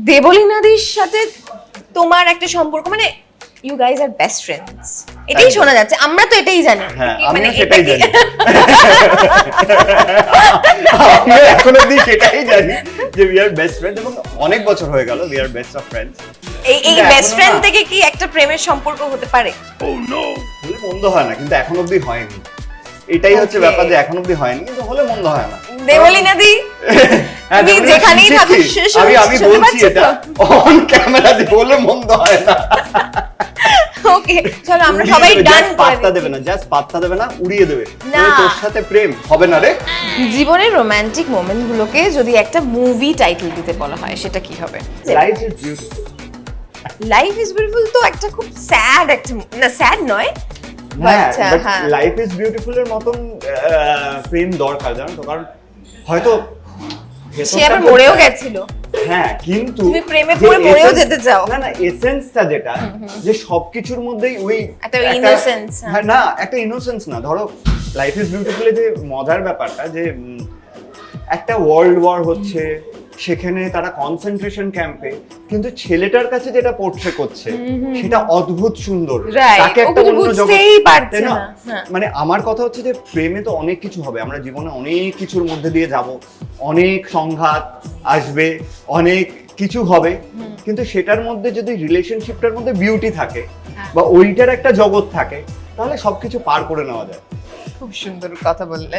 দেবলীনাদির সাথে তোমার একটা সম্পর্ক, মানে you guys are best friends, এটাই শোনা যাচ্ছে, আমরা তো এটাই জানি। হ্যাঁ, মানে আমিও সেটাই জানি। আমি এখন অবধি সেটাই জানি যে উই আর বেস্ট ফ্রেন্ড, এবং অনেক বছর হয়ে গেল we are best of friends. এই বেস্ট ফ্রেন্ড থেকে কি একটা প্রেমের সম্পর্ক হতে পারে? হলে মন্দ হয় না, কিন্তু এখন অবধি হয়নি। এটাই হচ্ছে Okay. ব্যাপার, যে এখন অবধি হয়নি, কিন্তু হলে মন্দ হয় না। দেবলীনাদি হ্যাঁ, তুমি দেবলীনা যেখানেই শুনছি। থাকো আমি শুনতে বলছি পাচ্ছ এটা তো? অন ক্যামেরা দিয়ে বলে মন্দ হয় না। ওকে চলো আমরা উড়িয়ে সবাই দেবে, ডান just করে পাত্তা দেবে দিচ্ছি। না, জাস্ট পাত্তা দেবে না, উড়িয়ে দেবে। না। তবে তোর সাথে প্রেম হবে না রে। জীবনের রোমান্টিক মোমেন্ট গুলোকে যদি একটা মুভি টাইটেল দিতে বলা হয় সেটা কি হবে? Life is beautiful. Life is beautiful তো একটা খুব স্যাড একটা, না স্যাড নয়, হ্যাঁ, but, বাট হ্যাঁ। লাইফ ইজ বিউটিফুল এর মতন প্রেম দরকার, জানো তো, কারণ হয়তো সে আবার মরেও গেছিল, হ্যাঁ, কিন্তু তুমি প্রেমে যে পড়ে মরেও essence- যেতে চাও। না না, এসেন্সটা যেটা, যে সবকিছুর মধ্যেই ওই একটা innocence, হ্যাঁ, না একটা ইনোসেন্স না, ধরো লাইফ ইজ বিউটিফুল যে মজার ব্যাপারটা, যে একটা ওয়ার্ল্ড ওয়ার হচ্ছে, সেখানে তারা কনসেন্ট্রেশন ক্যাম্পে, কিন্তু ছেলেটার কাছে যেটা পোর্ট্রে করছে সেটা অদ্ভুত সুন্দর। Right, তাকে ও একটা কিছু অন্য জগৎ, বুঝতেই পারছে তাই না? না, হ্যাঁ। মানে আমার কথা হচ্ছে যে প্রেমে তো অনেক কিছু হবে, আমরা জীবনে অনেক কিছুর মধ্যে দিয়ে যাব, অনেক সংঘাত আসবে, অনেক কিছু হবে, কিন্তু সেটার মধ্যে যদি রিলেশনশিপটার মধ্যে বিউটি থাকে বা ওইটার একটা জগৎ থাকে, তাহলে সবকিছু পার করে নেওয়া যায়। খুব সুন্দর কথা বললে।